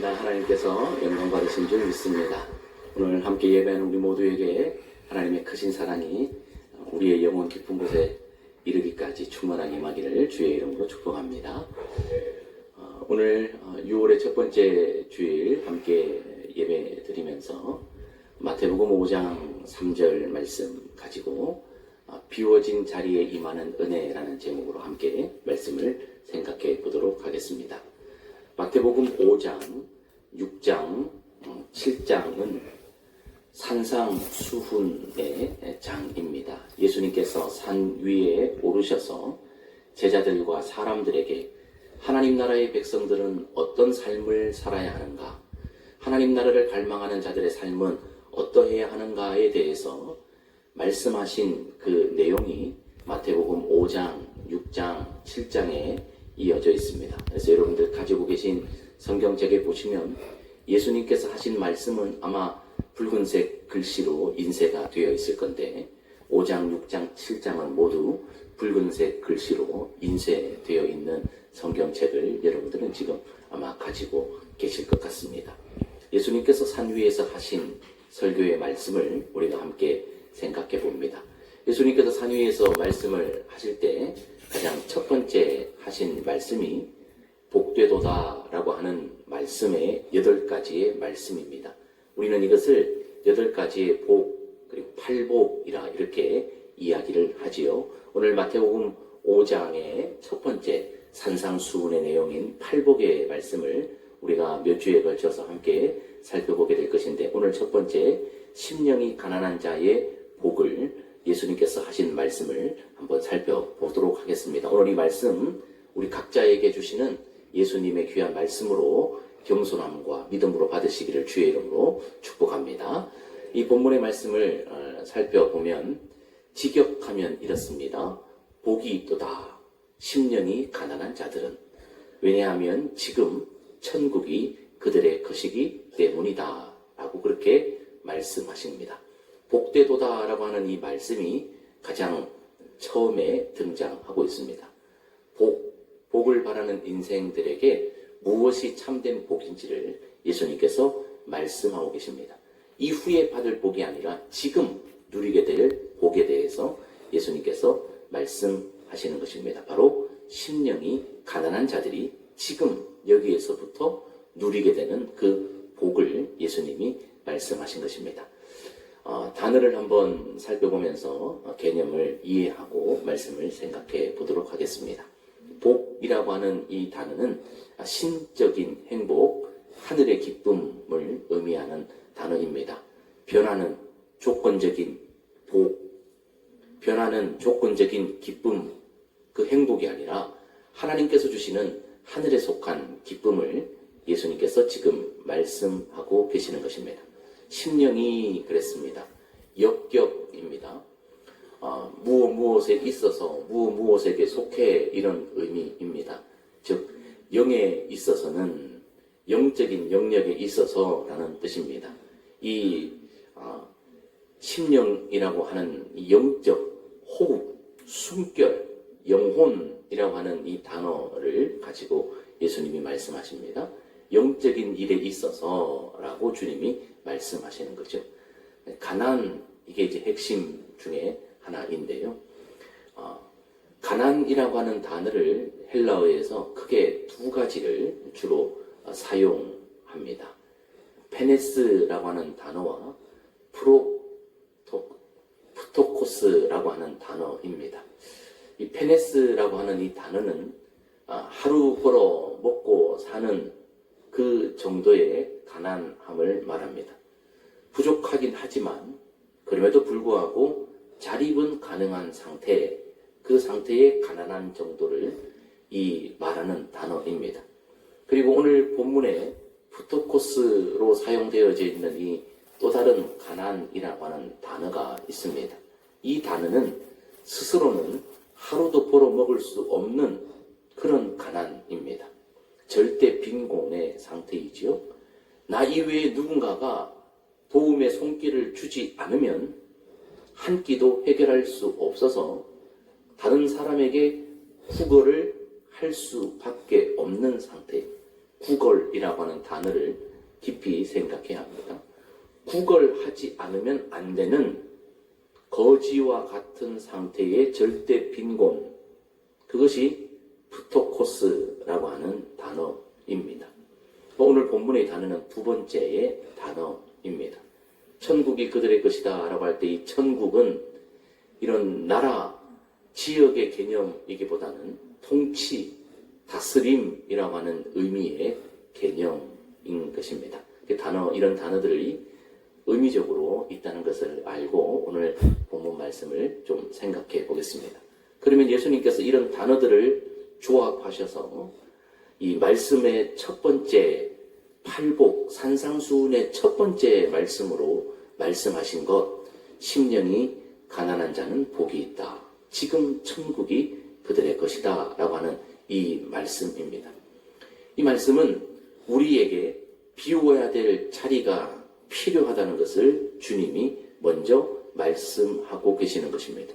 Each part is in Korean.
감사합니다. 하나님께서 영광 받으신 줄 믿습니다. 오늘 함께 예배하는 우리 모두에게 하나님의 크신 사랑이 우리의 영혼 깊은 곳에 이르기까지 충만하게 임하기를 주의 이름으로 축복합니다. 오늘 6월의 첫 번째 주일 함께 예배 드리면서 마태복음 5장 3절 말씀 가지고 비워진 자리에 임하는 은혜라는 제목으로 함께 말씀을 생각해 보도록 하겠습니다. 마태복음 5장, 6장, 7장은 산상수훈의 장입니다. 예수님께서 산 위에 오르셔서 제자들과 사람들에게 하나님 나라의 백성들은 어떤 삶을 살아야 하는가, 하나님 나라를 갈망하는 자들의 삶은 어떠해야 하는가에 대해서 말씀하신 그 내용이 마태복음 5장, 6장, 7장에 이어져 있습니다. 그래서 여러분들 가지고 계신 성경책에 보시면 예수님께서 하신 말씀은 아마 붉은색 글씨로 인쇄가 되어 있을 건데 5장, 6장, 7장은 모두 붉은색 글씨로 인쇄되어 있는 성경책을 여러분들은 지금 아마 가지고 계실 것 같습니다. 예수님께서 산 위에서 하신 설교의 말씀을 우리가 함께 생각해 봅니다. 예수님께서 산 위에서 말씀을 하실 때 가장 첫 번째 하신 말씀이 복되도다라고 하는 말씀의 8가지의 말씀입니다. 우리는 이것을 8가지의 복, 그리고 팔복이라 이렇게 이야기를 하지요. 오늘 마태복음 5장의 첫 번째 산상수훈의 내용인 팔복의 말씀을 우리가 몇 주에 걸쳐서 함께 살펴보게 될 것인데, 오늘 첫 번째 심령이 가난한 자의 복을 예수님께서 하신 말씀을 한번 살펴보도록 하겠습니다. 오늘 이 말씀 우리 각자에게 주시는 예수님의 귀한 말씀으로 겸손함과 믿음으로 받으시기를 주의 이름으로 축복합니다. 이 본문의 말씀을 살펴보면 직역하면 이렇습니다. 복이 있도다 심령이 가난한 자들은, 왜냐하면 지금 천국이 그들의 것이기 때문이다 라고 그렇게 말씀하십니다. 복되도다 라고 하는 이 말씀이 가장 처음에 등장하고 있습니다. 복을 바라는 인생들에게 무엇이 참된 복인지를 예수님께서 말씀하고 계십니다. 이후에 받을 복이 아니라 지금 누리게 될 복에 대해서 예수님께서 말씀하시는 것입니다. 바로 심령이 가난한 자들이 지금 여기에서부터 누리게 되는 그 복을 예수님이 말씀하신 것입니다. 단어를 한번 살펴보면서 개념을 이해하고 말씀을 생각해 보도록 하겠습니다. 복이라고 하는 이 단어는 신적인 행복, 하늘의 기쁨을 의미하는 단어입니다. 변화는 조건적인 복, 변화는 조건적인 기쁨, 그 행복이 아니라 하나님께서 주시는 하늘에 속한 기쁨을 예수님께서 지금 말씀하고 계시는 것입니다. 심령이 그랬습니다. 역격입니다. 무엇에 있어서 무엇에게 속해, 이런 의미입니다. 즉 영에 있어서는 영적인 영역에 있어서라는 뜻입니다. 이 심령이라고 하는 이 영적 호흡, 숨결, 영혼이라고 하는 이 단어를 가지고 예수님이 말씀하십니다. 영적인 일에 있어서라고 주님이 말씀하시는 거죠. 가난, 이게 이제 핵심 중에 하나인데요. 가난이라고 하는 단어를 헬라어에서 크게 2가지를 주로 사용합니다. 페네스라고 하는 단어와 프토코스라고 하는 단어입니다. 이 페네스라고 하는 이 단어는 하루 벌어 먹고 사는 그 정도의 가난함을 말합니다. 부족하긴 하지만 그럼에도 불구하고 자립은 가능한 상태, 그 상태의 가난한 정도를 말하는 단어입니다. 그리고 오늘 본문에 프토코스로 사용되어져 있는 이 또 다른 가난이라고 하는 단어가 있습니다. 이 단어는 스스로는 하루도 벌어 먹을 수 없는 그런 가난입니다. 절대 빈곤의 상태이지요. 나 이외에 누군가가 도움의 손길을 주지 않으면 한 끼도 해결할 수 없어서 다른 사람에게 구걸을 할 수밖에 없는 상태, 구걸이라고 하는 단어를 깊이 생각해야 합니다. 구걸하지 않으면 안 되는 거지와 같은 상태의 절대 빈곤, 그것이 프토코스라고 하는 단어입니다. 오늘 본문의 단어는 두 번째의 단어입니다. 천국이 그들의 것이다 라고 할 때 이 천국은 이런 나라, 지역의 개념이기보다는 통치, 다스림이라고 하는 의미의 개념인 것입니다. 이런 단어들이 의미적으로 있다는 것을 알고 오늘 본문 말씀을 좀 생각해 보겠습니다. 그러면 예수님께서 이런 단어들을 조합하셔서 이 말씀의 첫 번째 팔복, 산상수훈의 첫 번째 말씀으로 말씀하신 것, 심령이 가난한 자는 복이 있다. 지금 천국이 그들의 것이다. 라고 하는 이 말씀입니다. 이 말씀은 우리에게 비워야 될 자리가 필요하다는 것을 주님이 먼저 말씀하고 계시는 것입니다.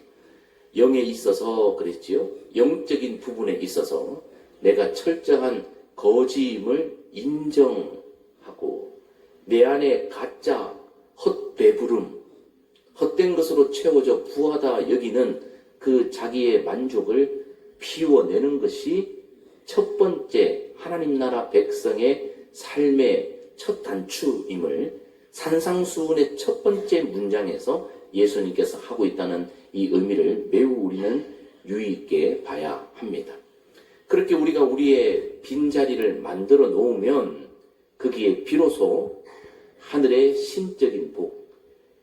영에 있어서 그랬지요. 영적인 부분에 있어서 내가 철저한 거짓임을 인정하고 내 안에 가짜, 헛배부름, 헛된 것으로 채워져 부하다 여기는 그 자기의 만족을 비워내는 것이 첫 번째 하나님 나라 백성의 삶의 첫 단추임을 산상수훈의 첫 번째 문장에서 예수님께서 하고 있다는 이 의미를 매우 우리는 유의 있게 봐야 합니다. 그렇게 우리가 우리의 빈자리를 만들어 놓으면 거기에 비로소 하늘의 신적인 복,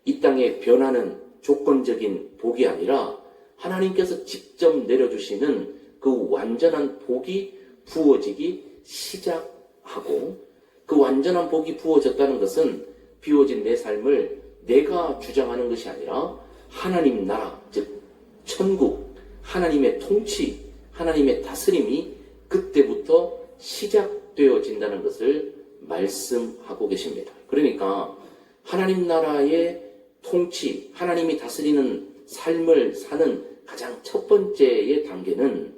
이 땅에 변하는 조건적인 복이 아니라 하나님께서 직접 내려주시는 그 완전한 복이 부어지기 시작하고, 그 완전한 복이 부어졌다는 것은 비워진 내 삶을 내가 주장하는 것이 아니라 하나님 나라, 즉 천국, 하나님의 통치, 하나님의 다스림이 그때부터 시작되어진다는 것을 말씀하고 계십니다. 그러니까 하나님 나라의 통치, 하나님이 다스리는 삶을 사는 가장 첫 번째의 단계는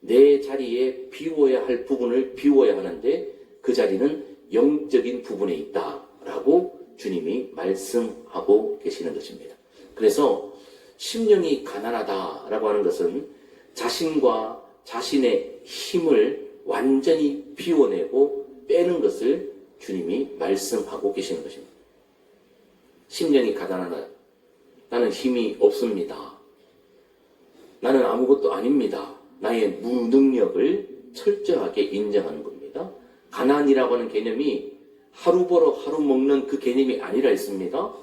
내 자리에 비워야 할 부분을 비워야 하는데 그 자리는 영적인 부분에 있다라고 주님이 말씀하고 계시는 것입니다. 그래서 심령이 가난하다라고 하는 것은 자신과 자신의 힘을 완전히 비워내고 빼는 것을 주님이 말씀하고 계시는 것입니다. 심령이 가난하다. 나는 힘이 없습니다. 나는 아무것도 아닙니다. 나의 무능력을 철저하게 인정하는 겁니다. 가난이라고 하는 개념이 하루 벌어 하루 먹는 그 개념이 아니라 있습니다.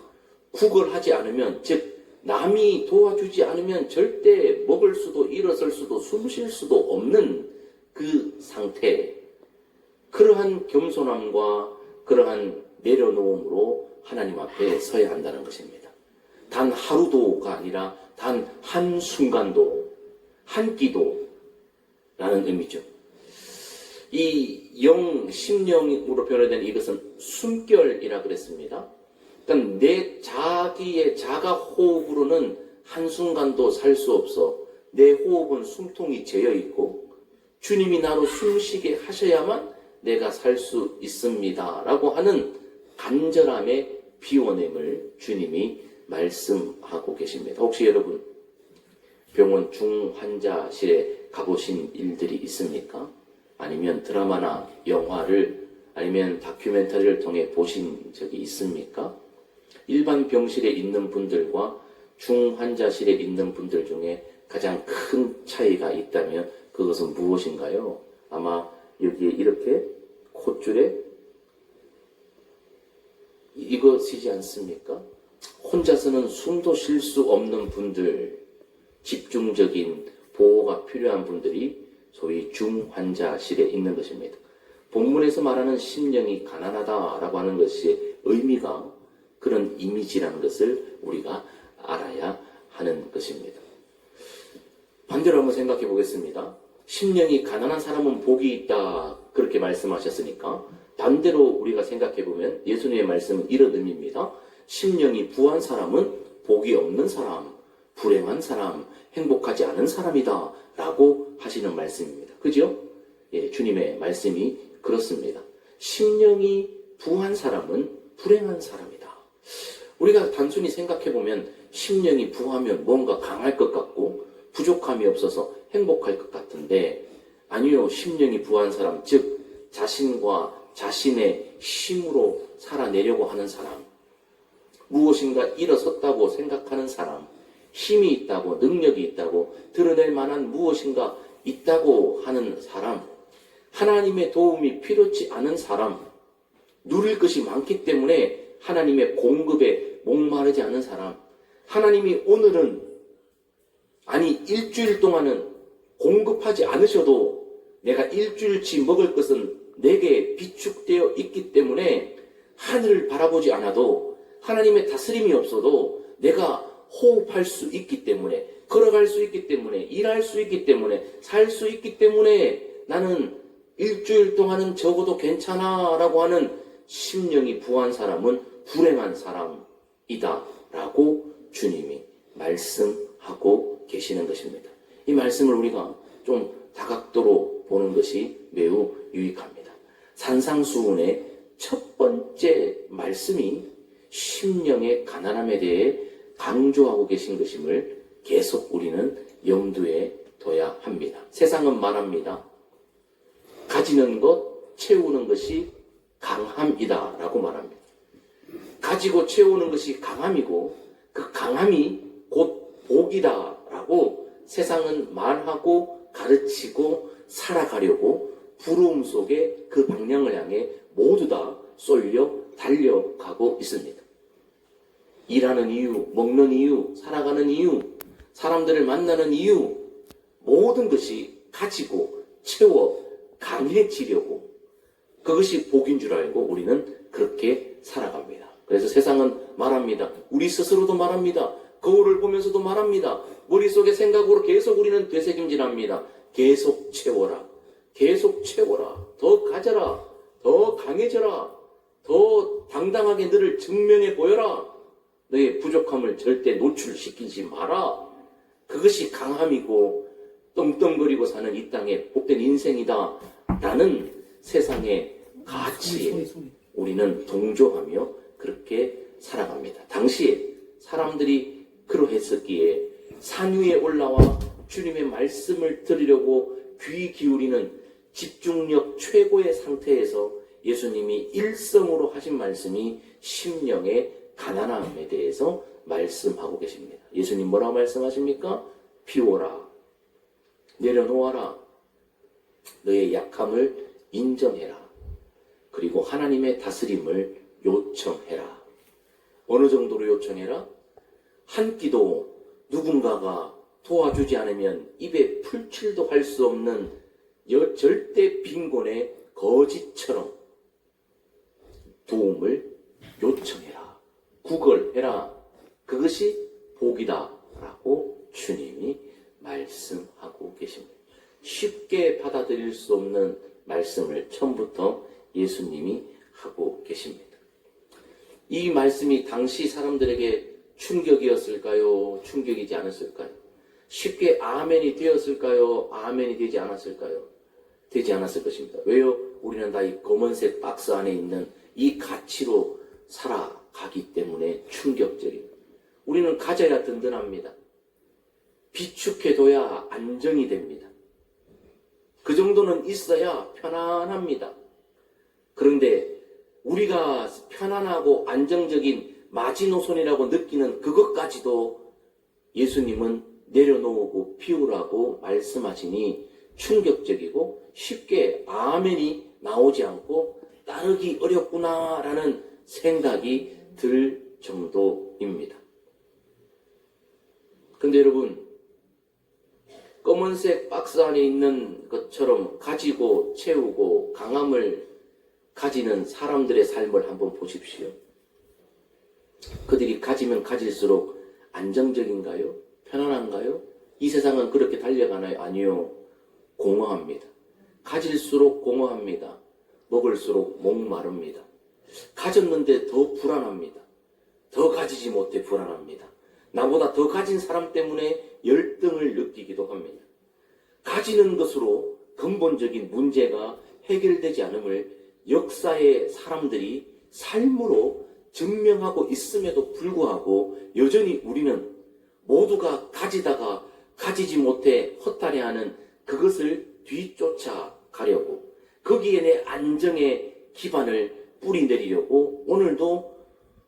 구걸하지 않으면, 즉 남이 도와주지 않으면 절대 먹을 수도 일어설 수도 숨 쉴 수도 없는 그 상태, 그러한 겸손함과 그러한 내려놓음으로 하나님 앞에 서야 한다는 것입니다. 단 하루도가 아니라 단 한순간도, 한 끼도라는 의미죠. 이 심령으로 표현된 이것은 숨결이라 그랬습니다. 그러니까 내 자기의 자가 호흡으로는 한순간도 살 수 없어. 내 호흡은 숨통이 재어 있고 주님이 나로 숨쉬게 하셔야만 내가 살 수 있습니다. 라고 하는 간절함의 비워냄을 주님이 말씀하고 계십니다. 혹시 여러분 병원 중환자실에 가보신 일들이 있습니까? 아니면 드라마나 영화를 아니면 다큐멘터리를 통해 보신 적이 있습니까? 일반 병실에 있는 분들과 중환자실에 있는 분들 중에 가장 큰 차이가 있다면 그것은 무엇인가요? 아마 여기에 이렇게 콧줄에 이것이지 않습니까? 혼자서는 숨도 쉴 수 없는 분들, 집중적인 보호가 필요한 분들이 소위 중환자실에 있는 것입니다. 본문에서 말하는 심령이 가난하다라고 하는 것의 의미가 그런 이미지라는 것을 우리가 알아야 하는 것입니다. 반대로 한번 생각해 보겠습니다. 심령이 가난한 사람은 복이 있다 그렇게 말씀하셨으니까 반대로 우리가 생각해 보면 예수님의 말씀은 이런 의미입니다. 심령이 부한 사람은 복이 없는 사람, 불행한 사람, 행복하지 않은 사람이다 라고 하시는 말씀입니다. 그죠? 예, 주님의 말씀이 그렇습니다. 심령이 부한 사람은 불행한 사람이다. 우리가 단순히 생각해보면 심령이 부하면 뭔가 강할 것 같고 부족함이 없어서 행복할 것 같은데, 아니요. 심령이 부한 사람, 즉 자신과 자신의 힘으로 살아내려고 하는 사람, 무엇인가 일어섰다고 생각하는 사람, 힘이 있다고, 능력이 있다고, 드러낼 만한 무엇인가 있다고 하는 사람, 하나님의 도움이 필요치 않은 사람, 누릴 것이 많기 때문에 하나님의 공급에 목마르지 않은 사람, 하나님이 오늘은, 아니 일주일 동안은 공급하지 않으셔도 내가 일주일치 먹을 것은 내게 비축되어 있기 때문에 하늘을 바라보지 않아도, 하나님의 다스림이 없어도 내가 호흡할 수 있기 때문에, 걸어갈 수 있기 때문에, 일할 수 있기 때문에, 살 수 있기 때문에 나는 일주일 동안은 적어도 괜찮아 라고 하는 심령이 부한 사람은 불행한 사람이다 라고 주님이 말씀하고 계시는 것입니다. 이 말씀을 우리가 좀 다각도로 보는 것이 매우 유익합니다. 산상수훈의 첫 번째 말씀이 심령의 가난함에 대해 강조하고 계신 것임을 계속 우리는 염두에 둬야 합니다. 세상은 말합니다. 가지는 것, 채우는 것이 강함이다 라고 말합니다. 가지고 채우는 것이 강함이고 그 강함이 곧 복이다 라고 세상은 말하고 가르치고 살아가려고 부러움 속에 그 방향을 향해 모두 다 쏠려 달려가고 있습니다. 일하는 이유, 먹는 이유, 살아가는 이유, 사람들을 만나는 이유, 모든 것이 가지고 채워 강해지려고, 그것이 복인 줄 알고 우리는 그렇게 살아갑니다. 그래서 세상은 말합니다. 우리 스스로도 말합니다. 거울을 보면서도 말합니다. 머릿속의 생각으로 계속 우리는 되새김질합니다. 계속 채워라. 계속 채워라. 더 가져라. 더 강해져라. 더 당당하게 너를 증명해 보여라. 너의 부족함을 절대 노출시키지 마라. 그것이 강함이고 떵떵거리고 사는 이 땅의 복된 인생이다 라는 세상의 가치에 우리는 동조하며 그렇게 살아갑니다. 당시에 사람들이 그러했었기에 산 위에 올라와 주님의 말씀을 들으려고 귀 기울이는 집중력 최고의 상태에서 예수님이 일성으로 하신 말씀이 심령의 가난함에 대해서 말씀하고 계십니다. 예수님 뭐라고 말씀하십니까? 비워라. 내려놓아라. 너의 약함을 인정해라. 그리고 하나님의 다스림을 요청해라. 어느 정도로 요청해라? 한 끼도 누군가가 도와주지 않으면 입에 풀칠도 할 수 없는 절대 빈곤의 거지처럼 도움을 요청해라. 구걸해라. 그것이 복이다 라고 주님이 말씀하고 계십니다. 쉽게 받아들일 수 없는 말씀을 처음부터 예수님이 하고 계십니다. 이 말씀이 당시 사람들에게 충격이었을까요? 충격이지 않았을까요? 쉽게 아멘이 되었을까요? 아멘이 되지 않았을까요? 되지 않았을 것입니다. 왜요? 우리는 다 이 검은색 박스 안에 있는 이 가치로 살아가기 때문에 충격적입니다. 우리는 가져야 든든합니다. 비축해둬야 안정이 됩니다. 그 정도는 있어야 편안합니다. 그런데 우리가 편안하고 안정적인 마지노선이라고 느끼는 그것까지도 예수님은 내려놓고 비우라고 말씀하시니 충격적이고 쉽게 아멘이 나오지 않고 따르기 어렵구나라는 생각이 들 정도입니다. 근데 여러분, 검은색 박스 안에 있는 것처럼 가지고 채우고 강함을 가지는 사람들의 삶을 한번 보십시오. 그들이 가지면 가질수록 안정적인가요? 편안한가요? 이 세상은 그렇게 달려가나요? 아니요. 공허합니다. 가질수록 공허합니다. 먹을수록 목마릅니다. 가졌는데 더 불안합니다. 더 가지지 못해 불안합니다. 나보다 더 가진 사람 때문에 열등을 느끼기도 합니다. 가지는 것으로 근본적인 문제가 해결되지 않음을 역사의 사람들이 삶으로 증명하고 있음에도 불구하고 여전히 우리는 모두가 가지다가 가지지 못해 허탈해하는 그것을 뒤쫓아 가려고, 거기에 내 안정의 기반을 뿌리내리려고 오늘도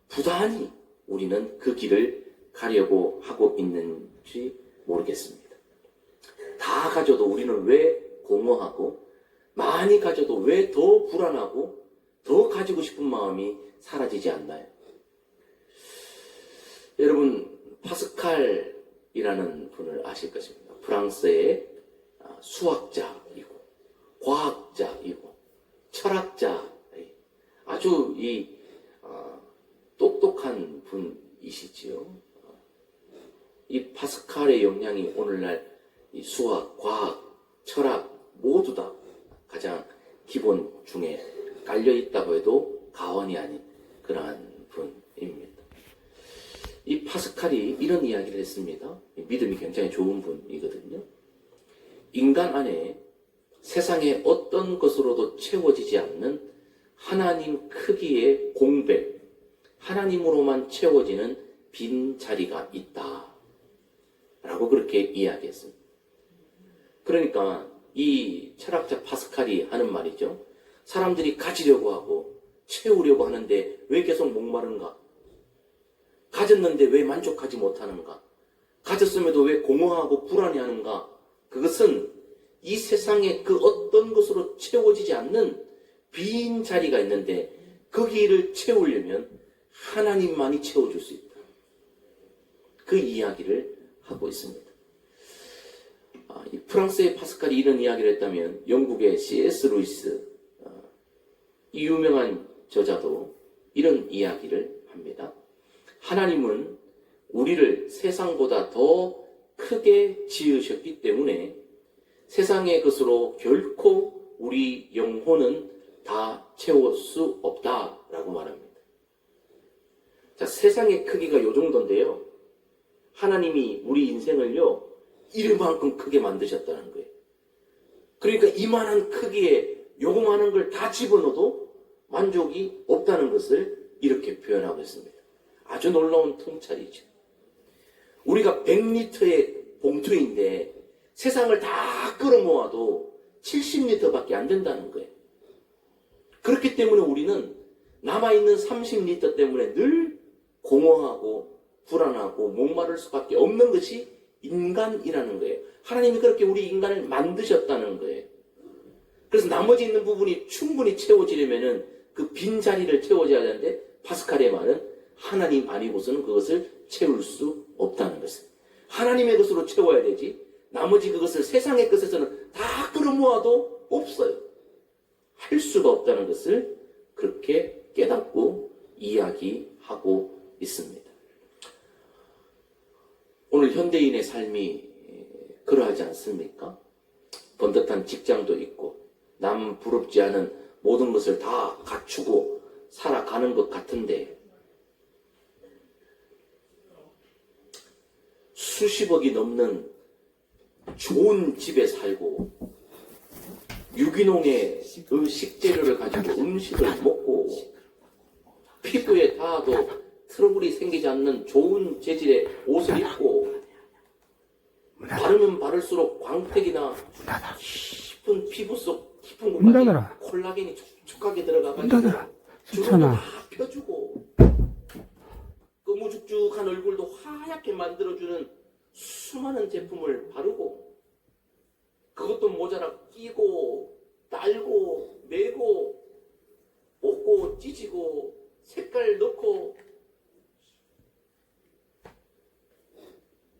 부단히 우리는 그 길을 가려고 하고 있는지 모르겠습니다. 다 가져도 우리는 왜 공허하고, 많이 가져도 왜 더 불안하고 더 가지고 싶은 마음이 사라지지 않나요? 여러분, 파스칼이라는 분을 아실 것입니다. 프랑스의 수학자이고 과학자이고 철학자, 아주 똑똑한 분이시지요. 이 파스칼의 역량이 오늘날 이 수학, 과학, 철학 모두 다 가장 기본 중에 깔려 있다고 해도 과언이 아닌 그러한 분입니다. 이 파스칼이 이런 이야기를 했습니다. 믿음이 굉장히 좋은 분이거든요. 인간 안에 세상의 어떤 것으로도 채워지지 않는 하나님 크기의 공백, 하나님으로만 채워지는 빈 자리가 있다 라고 그렇게 이야기했습니다. 그러니까 이 철학자 파스칼이 하는 말이죠. 사람들이 가지려고 하고 채우려고 하는데 왜 계속 목마른가? 가졌는데 왜 만족하지 못하는가? 가졌음에도 왜 공허하고 불안해하는가? 그것은 이 세상에 그 어떤 것으로 채워지지 않는 빈 자리가 있는데 거기를 채우려면 하나님만이 채워줄 수 있다. 그 이야기를 하고 있습니다. 이 프랑스의 파스칼이 이런 이야기를 했다면 영국의 C.S. 루이스, 이 유명한 저자도 이런 이야기를 합니다. 하나님은 우리를 세상보다 더 크게 지으셨기 때문에 세상의 것으로 결코 우리 영혼은 다 채울 수 없다라고 말합니다. 자, 세상의 크기가 요 정도인데요. 하나님이 우리 인생을요, 이만큼 크게 만드셨다는 거예요. 그러니까 이만한 크기에 요만한 걸 다 집어넣어도 만족이 없다는 것을 이렇게 표현하고 있습니다. 아주 놀라운 통찰이죠. 우리가 100리터의 봉투인데 세상을 다 끌어모아도 70리터밖에 안 된다는 거예요. 그렇기 때문에 우리는 남아있는 30리터 때문에 늘 공허하고 불안하고 목마를 수밖에 없는 것이 인간이라는 거예요. 하나님이 그렇게 우리 인간을 만드셨다는 거예요. 그래서 나머지 있는 부분이 충분히 채워지려면은 그 빈자리를 채워줘야 되는데 파스칼의 말은 하나님 아니고서는 그것을 채울 수 없다는 것을. 하나님의 것으로 채워야 되지 나머지 그것을 세상의 것에서는 다 끌어모아도 없어요. 할 수가 없다는 것을 그렇게 깨닫고 이야기하고 있습니다. 오늘 현대인의 삶이 그러하지 않습니까? 번듯한 직장도 있고 남 부럽지 않은 모든 것을 다 갖추고 살아가는 것 같은데 수십억이 넘는 좋은 집에 살고 유기농의 그 식재료를 가지고 음식을 먹고 피부에 닿아도 트러블이 생기지 않는 좋은 재질의 옷을 입고 바르면 바를수록 광택이나 깊은 피부 속 깊은 곳까지 콜라겐이 촉촉하게 들어가가지고 주름도 다 펴주고 거무죽죽한 얼굴도 하얗게 만들어주는 수많은 제품을 바르고 그것도 모자라 끼고 달고 매고 뽑고 찢고 색깔 넣고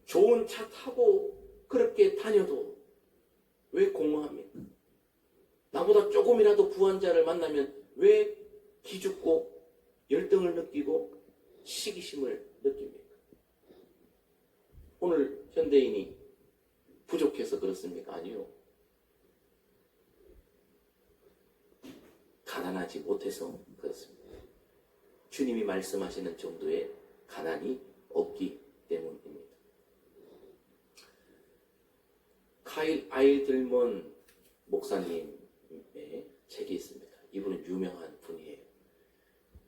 좋은 차 타고 그렇게 다녀도 왜 공허합니까? 나보다 조금이라도 부한 자를 만나면 왜 기죽고 열등을 느끼고 시기심을 느낍니까? 오늘 현대인이 부족해서 그렇습니까? 아니요. 가난하지 못해서 그렇습니다. 주님이 말씀하시는 정도의 가난이 없기 때문입니다. 카일 아일들먼 목사님의 책이 있습니다. 이분은 유명한 분이에요.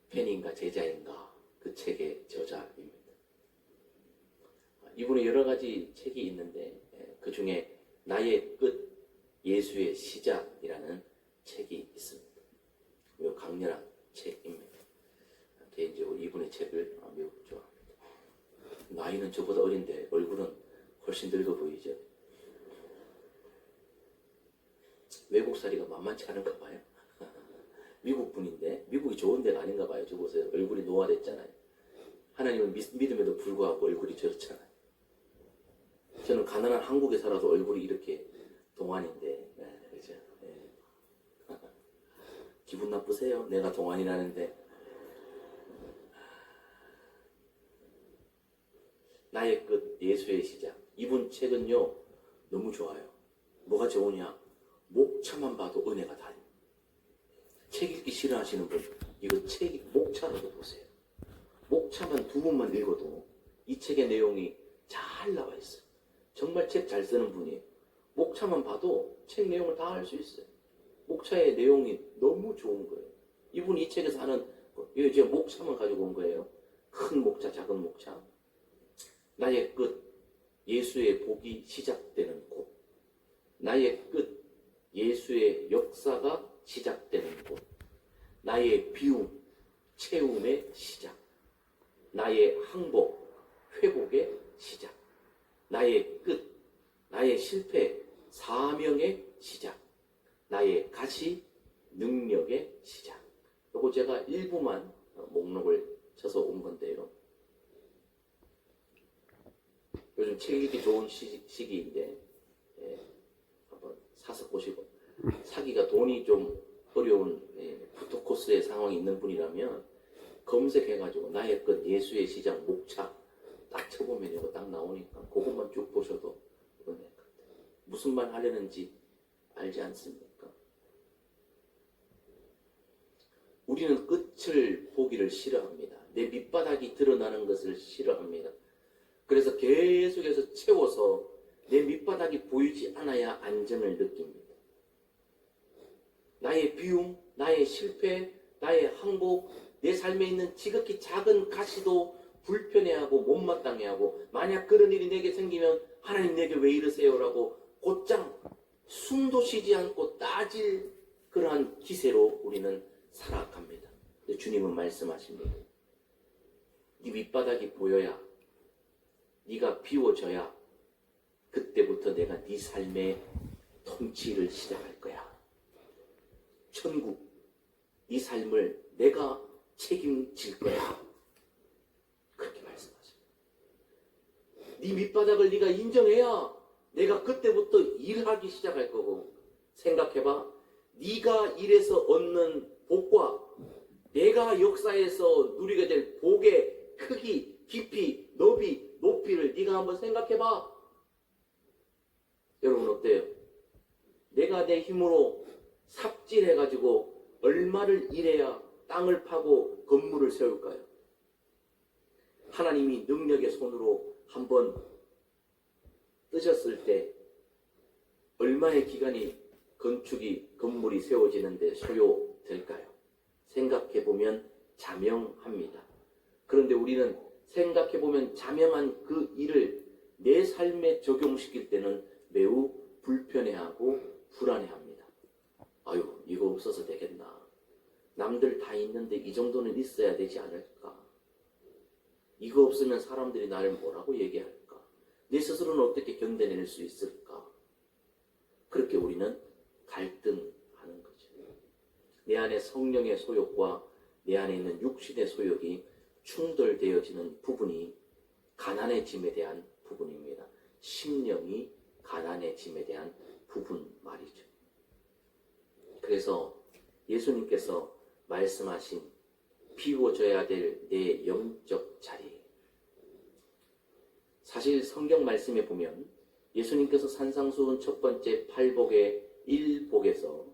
팬인가 제자인가 그 책의 저자입니다. 이분의 여러 가지 책이 있는데 그 중에 나의 끝 예수의 시작이라는 책이 있습니다. 매우 강렬한 책입니다. 개인적으로 이분의 책을 매우 좋아합니다. 나이는 저보다 어린데 얼굴은 훨씬 늙어 보이죠. 외국살이가 만만치 않은가 봐요. 미국 분인데 미국이 좋은 데가 아닌가 봐요. 저 보세요. 얼굴이 노화됐잖아요. 하나님을 믿음에도 불구하고 얼굴이 저렇잖아요. 저는 가난한 한국에 살아도 얼굴이 이렇게 동안인데, 그죠? 네. 기분 나쁘세요? 내가 동안이라는데. 나의 끝, 예수의 시작. 이분 책은요, 너무 좋아요. 뭐가 좋으냐? 목차만 봐도 은혜가 다요. 책 읽기 싫어하시는 분, 이거 책 목차라도 보세요. 목차만 두 번만 읽어도 이 책의 내용이 잘 나와 있어요. 정말 책 잘 쓰는 분이에요. 목차만 봐도 책 내용을 다 알 수 있어요. 목차의 내용이 너무 좋은 거예요. 이분이 이 책에서 하는, 이거 제가 목차만 가지고 온 거예요. 큰 목차, 작은 목차. 나의 끝, 예수의 복이 시작되는 곳. 나의 끝, 예수의 역사가 시작되는 곳. 나의 비움, 채움의 시작. 나의 항복, 회복의 시작. 나의 끝, 나의 실패, 사명의 시작. 나의 가시, 능력의 시작. 요거 제가 일부만 목록을 쳐서 온 건데요. 요즘 책 읽기 좋은 시기인데 한번 사서 보시고, 사기가 돈이 좀 어려운 푸드코스의 상황이 있는 분이라면 검색해가지고 나의 끝 예수의 시작 목차 딱 쳐보면 이거 딱 나오니까 그것만 쭉 보셔도 은혜 같아요. 무슨 말 하려는지 알지 않습니까? 우리는 끝을 보기를 싫어합니다. 내 밑바닥이 드러나는 것을 싫어합니다. 그래서 계속해서 채워서 내 밑바닥이 보이지 않아야 안정을 느낍니다. 나의 비움, 나의 실패, 나의 항복, 내 삶에 있는 지극히 작은 가시도 불편해하고 못마땅해하고, 만약 그런 일이 내게 생기면 하나님 내게 왜 이러세요라고 곧장 숨도 쉬지 않고 따질 그러한 기세로 우리는 살아갑니다. 근데 주님은 말씀하십니다. 네 밑바닥이 보여야, 네가 비워져야 그때부터 내가 네 삶의 통치를 시작할 거야. 천국, 네 삶을 내가 책임질 거야. 그렇게 말씀하십니다. 네 밑바닥을 네가 인정해야 내가 그때부터 일하기 시작할 거고, 생각해봐. 네가 일해서 얻는 복과 내가 역사에서 누리게 될 복의 크기, 깊이, 너비, 높이를 네가 한번 생각해봐. 여러분 어때요? 내가 내 힘으로 삽질해가지고 얼마를 일해야 땅을 파고 건물을 세울까요? 하나님이 능력의 손으로 한번 뜨셨을 때 얼마의 기간이 건축이, 건물이 세워지는데 소요될까요? 생각해보면 자명합니다. 그런데 우리는 생각해보면 자명한 그 일을 내 삶에 적용시킬 때는 매우 불편해하고 불안해합니다. 아유, 이거 없어서 되겠나? 남들 다 있는데 이 정도는 있어야 되지 않을까? 이거 없으면 사람들이 나를 뭐라고 얘기할까? 내 스스로는 어떻게 견뎌낼 수 있을까? 그렇게 우리는 갈등하는 거죠. 내 안에 성령의 소욕과 내 안에 있는 육신의 소욕이 충돌되어지는 부분이 가난해짐에 대한 부분입니다. 심령이 가난해짐에 대한 부분 말이죠. 그래서 예수님께서 말씀하신 비워져야 될 내 영적 자리. 사실 성경 말씀에 보면 예수님께서 산상수훈 첫 번째 8복의 1복에서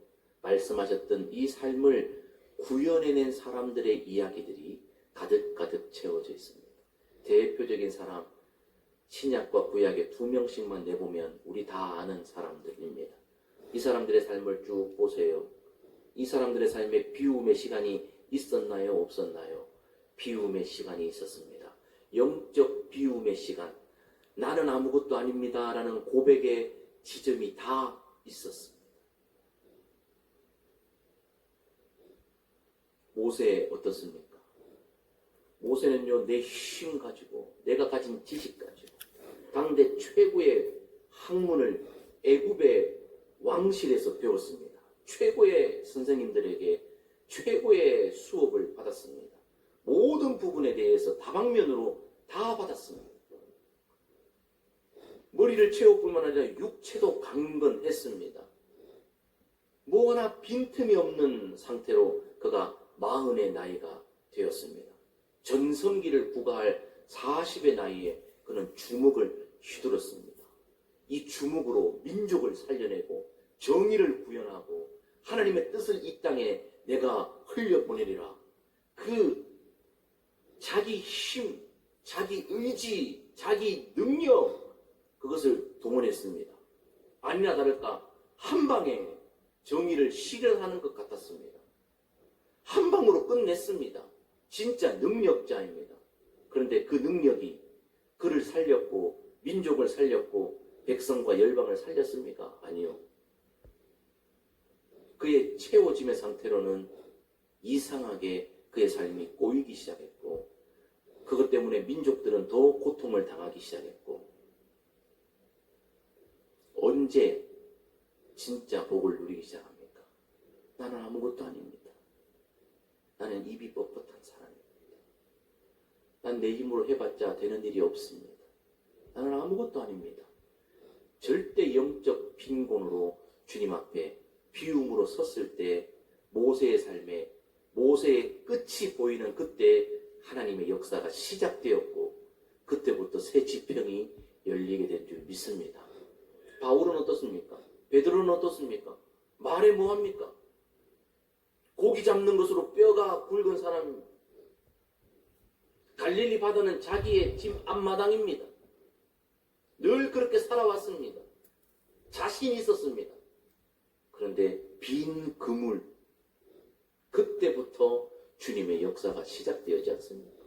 말씀하셨던 이 삶을 구현해낸 사람들의 이야기들이 가득가득 채워져 있습니다. 대표적인 사람, 신약과 구약에 2명씩만 내보면 우리 다 아는 사람들입니다. 이 사람들의 삶을 쭉 보세요. 이 사람들의 삶에 비움의 시간이 있었나요? 없었나요? 비움의 시간이 있었습니다. 영적 비움의 시간. 나는 아무것도 아닙니다 라는 고백의 지점이 다 있었습니다. 모세 어떻습니까? 모세는요, 내 힘 가지고, 내가 가진 지식 가지고, 당대 최고의 학문을 애굽의 왕실에서 배웠습니다. 최고의 선생님들에게 최고의 수업을 받았습니다. 모든 부분에 대해서 다방면으로 다 받았습니다. 머리를 채울 뿐만 아니라 육체도 강건했습니다. 뭐 하나 빈틈이 없는 상태로 그가 40의 나이가 되었습니다. 전성기를 부과할 40의 나이에 그는 주먹을 휘둘렀습니다. 이 주먹으로 민족을 살려내고 정의를 구현하고 하나님의 뜻을 이 땅에 내가 흘려보내리라. 그 자기 힘, 자기 의지, 자기 능력, 그것을 동원했습니다. 아니나 다를까 한 방에 정의를 실현하는 것 같았습니다. 한 방으로 끝냈습니다. 진짜 능력자입니다. 그런데 그 능력이 그를 살렸고 민족을 살렸고 백성과 열방을 살렸습니까? 아니요. 그의 채워짐의 상태로는 이상하게 그의 삶이 꼬이기 시작했고 그것 때문에 민족들은 더 고통을 당하기 시작했고 언제 진짜 복을 누리기 시작합니까? 나는 아무것도 아닙니다. 나는 입이 뻣뻣한 사람입니다. 난 내 힘으로 해봤자 되는 일이 없습니다. 나는 아무것도 아닙니다. 절대 영적 빈곤으로 주님 앞에 비움으로 섰을 때 모세의 삶에 모세의 끝이 보이는 그때 하나님의 역사가 시작되었고 그때부터 새 지평이 열리게 된 줄 믿습니다. 바울은 어떻습니까? 베드로는 어떻습니까? 말해 뭐합니까? 고기 잡는 것으로 뼈가 굵은 사람입니다. 갈릴리 바다는 자기의 집 앞마당입니다. 늘 그렇게 살아왔습니다. 자신이 있었습니다. 그런데 빈 그물, 그때부터 주님의 역사가 시작되었지 않습니까?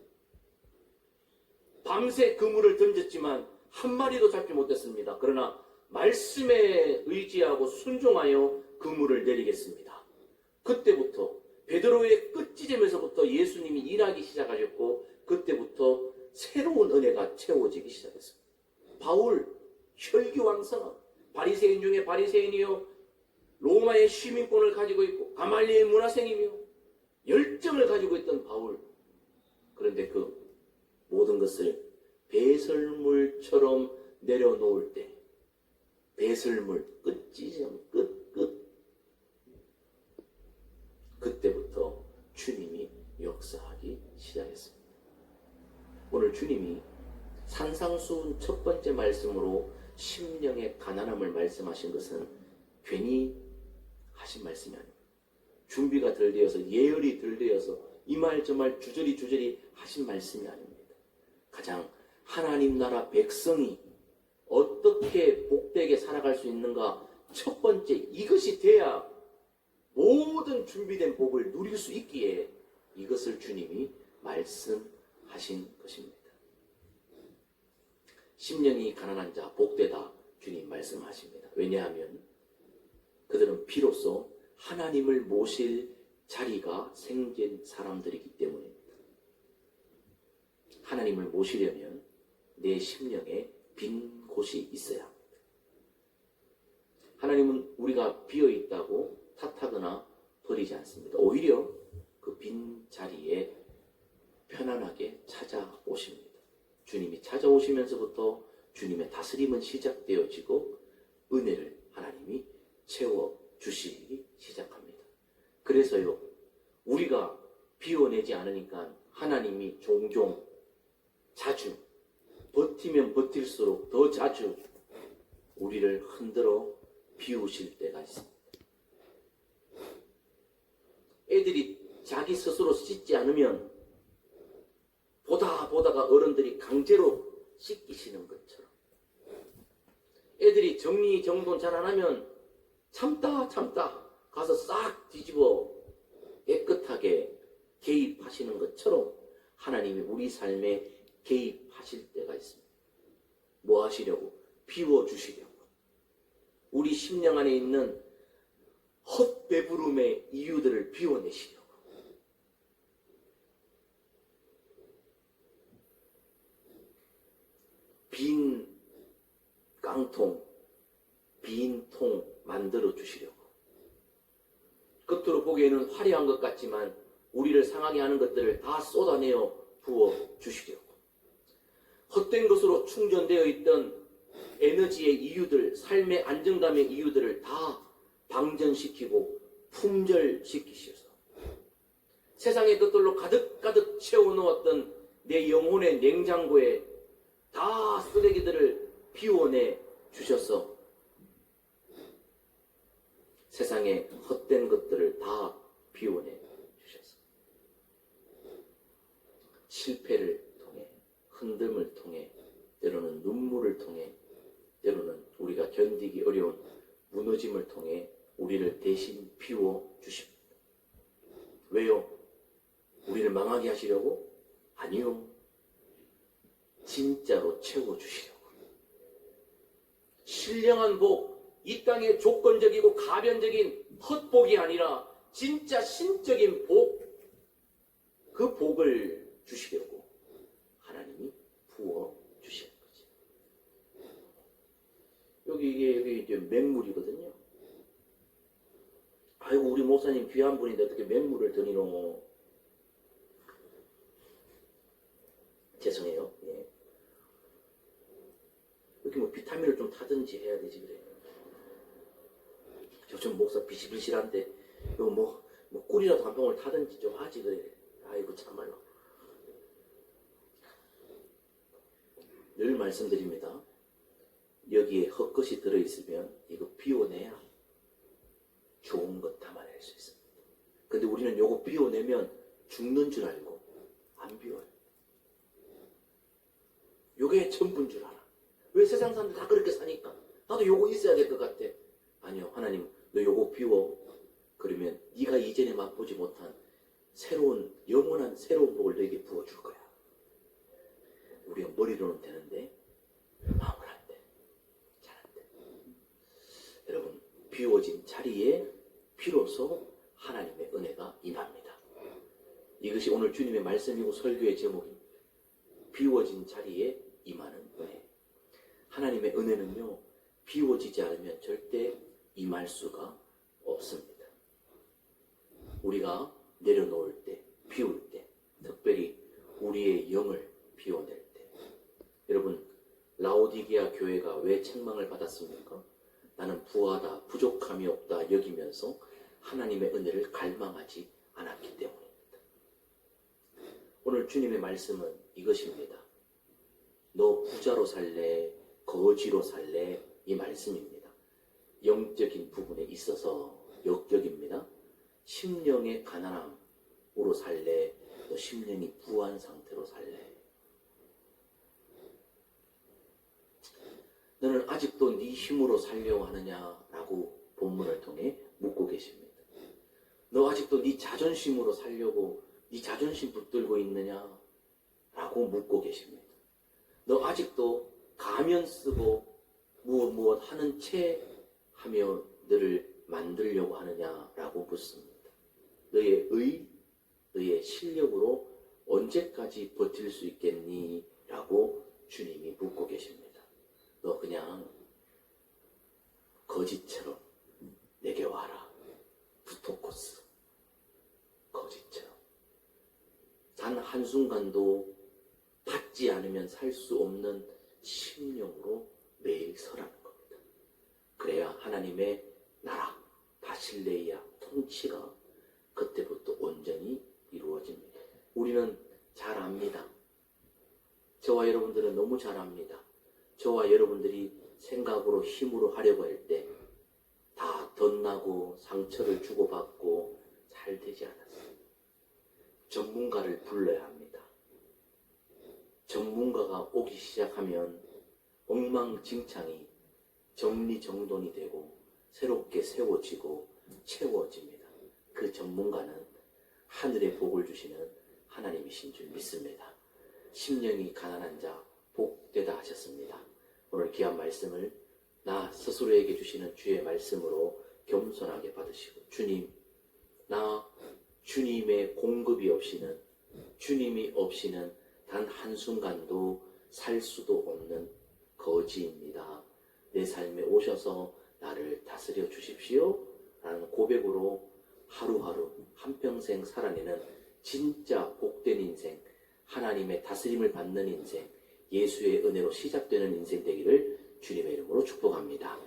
밤새 그물을 던졌지만 한 마리도 잡지 못했습니다. 그러나 말씀에 의지하고 순종하여 그물을 내리겠습니다. 그때부터 베드로의 끝지점에서부터 예수님이 일하기 시작하셨고 그때부터 새로운 은혜가 채워지기 시작했습니다. 바울 혈기왕성한 바리새인 중에 바리새인이요 로마의 시민권을 가지고 있고 가말리엘 문화생이며 열정을 가지고 있던 바울. 그런데 그 모든 것을 배설물처럼 내려놓을 때 배설물 끝지점 끝 그때부터 주님이 역사하기 시작했습니다. 오늘 주님이 산상수훈 첫 번째 말씀으로 심령의 가난함을 말씀하신 것은 괜히 하신 말씀이 아닙니다. 준비가 덜 되어서 예열이 덜 되어서 이 말 저 말 주저리 하신 말씀이 아닙니다. 가장 하나님 나라 백성이 어떻게 복되게 살아갈 수 있는가 첫 번째 이것이 돼야 모든 준비된 복을 누릴 수 있기에 이것을 주님이 말씀하신 것입니다. 심령이 가난한 자 복되다 주님 말씀하십니다. 왜냐하면 그들은 비로소 하나님을 모실 자리가 생긴 사람들이기 때문입니다. 하나님을 모시려면 내 심령에 빈 곳이 있어야 합니다. 하나님은 우리가 비어있다고 탓하거나 버리지 않습니다. 오히려 그 빈 자리에 편안하게 찾아오십니다. 주님이 찾아오시면서부터 주님의 다스림은 시작되어지고 은혜를 하나님이 채워주시기 시작합니다. 그래서요 우리가 비워내지 않으니까 하나님이 종종 자주 버티면 버틸수록 더 자주 우리를 흔들어 비우실 때가 있습니다. 애들이 자기 스스로 씻지 않으면 보다가 어른들이 강제로 씻기시는 것처럼 애들이 정리정돈 잘 안 하면 참다 가서 싹 뒤집어 깨끗하게 개입하시는 것처럼 하나님이 우리 삶에 개입하실 때가 있습니다. 뭐 하시려고? 비워주시려고. 우리 심령 안에 있는 헛배부름의 이유들을 비워내시려고. 빈 깡통, 빈 통 만들어 주시려고. 겉으로 보기에는 화려한 것 같지만 우리를 상하게 하는 것들을 다 쏟아내어 부어 주시려고. 헛된 것으로 충전되어 있던 에너지의 이유들, 삶의 안정감의 이유들을 다 방전시키고 품절시키셔서 세상의 것들로 가득가득 채워놓았던 내 영혼의 냉장고에 다 쓰레기들을 비워내 주셔서 세상의 헛된 것들을 다 비워내 주셔서 실패를 통해, 흔듦을 통해, 때로는 눈물을 통해, 때로는 우리가 견디기 어려운 무너짐을 통해 우리를 대신 비워 주십니다. 왜요? 우리를 망하게 하시려고? 아니요. 진짜로 채워주시려고. 신령한 복, 이 땅의 조건적이고 가변적인 헛복이 아니라 진짜 신적인 복, 그 복을 주시려고 하나님이 부어주시는 거지. 여기 이제 맹물이거든요. 아이고, 우리 목사님 귀한 분인데 어떻게 맹물을 드리노? 죄송해요. 예. 이렇게 뭐 비타민을 좀 타든지 해야 되지 그래. 요즘 목사 비실비실한데 이거 뭐 꿀이라도 한 병을 타든지 좀 하지 그래. 아이고 참말로. 늘 말씀드립니다. 여기에 헛것이 들어있으면 이거 비워내야 좋은 것 담아낼 수 있습니다. 근데 우리는 요거 비워내면 죽는 줄 알고 안 비워요. 요게 전부인 줄 알아. 왜 세상 사람들 다 그렇게 사니까 나도 요거 있어야 될 것 같아. 아니요, 하나님 너 요거 비워. 그러면 네가 이전에 맛보지 못한 새로운 영원한 새로운 복을 너에게 부어줄 거야. 우리가 머리로는 되는데 마음은 안 돼. 잘 안 돼. 여러분, 비워진 자리에 비로소 하나님의 은혜가 임합니다. 이것이 오늘 주님의 말씀이고 설교의 제목입니다. 비워진 자리에 임하는 은혜. 하나님의 은혜는요, 비워지지 않으면 절대 임할 수가 없습니다. 우리가 내려놓을 때, 비울 때, 특별히 우리의 영을 비워낼 때. 여러분, 라오디게아 교회가 왜 책망을 받았습니까? 나는 부하다, 부족함이 없다 여기면서 하나님의 은혜를 갈망하지 않았기 때문입니다. 오늘 주님의 말씀은 이것입니다. 너 부자로 살래, 거지로 살래? 이 말씀입니다. 영적인 부분에 있어서 역적입니다. 심령의 가난함으로 살래, 너 심령이 부한 상태로 살래? 너는 아직도 네 힘으로 살려고 하느냐라고 본문을 통해 묻고 계십니다. 너 아직도 네 자존심으로 살려고 네 자존심 붙들고 있느냐라고 묻고 계십니다. 너 아직도 가면 쓰고 무엇 하는 채 하며 너를 만들려고 하느냐라고 묻습니다. 너의 실력으로 언제까지 버틸 수 있겠니? 라고 주님이 묻고 계십니다. 너 그냥 거지처럼 내게 와라. 부토코스. 거지처럼. 단 한순간도 받지 않으면 살 수 없는 심령으로 매일 서라는 겁니다. 그래야 하나님의 나라, 바실레이아 통치가 그때부터 온전히 이루어집니다. 우리는 잘 압니다. 저와 여러분들은 너무 잘 압니다. 저와 여러분들이 생각으로 힘으로 하려고 할 때 다 덧나고 상처를 주고받고 잘 되지 않았어요. 전문가를 불러야 합니다. 전문가가 오기 시작하면 엉망진창이 정리정돈이 되고 새롭게 세워지고 채워집니다. 그 전문가는 하늘의 복을 주시는 하나님이신 줄 믿습니다. 심령이 가난한 자 복되다 하셨습니다. 오늘 귀한 말씀을 나 스스로에게 주시는 주의 말씀으로 겸손하게 받으시고, 주님, 나 주님의 공급이 없이는, 주님이 없이는 단 한순간도 살 수도 없는 거지입니다. 내 삶에 오셔서 나를 다스려 주십시오 라는 고백으로 하루하루 한평생 살아내는 진짜 복된 인생, 하나님의 다스림을 받는 인생, 예수의 은혜로 시작되는 인생 되기를 주님의 이름으로 축복합니다.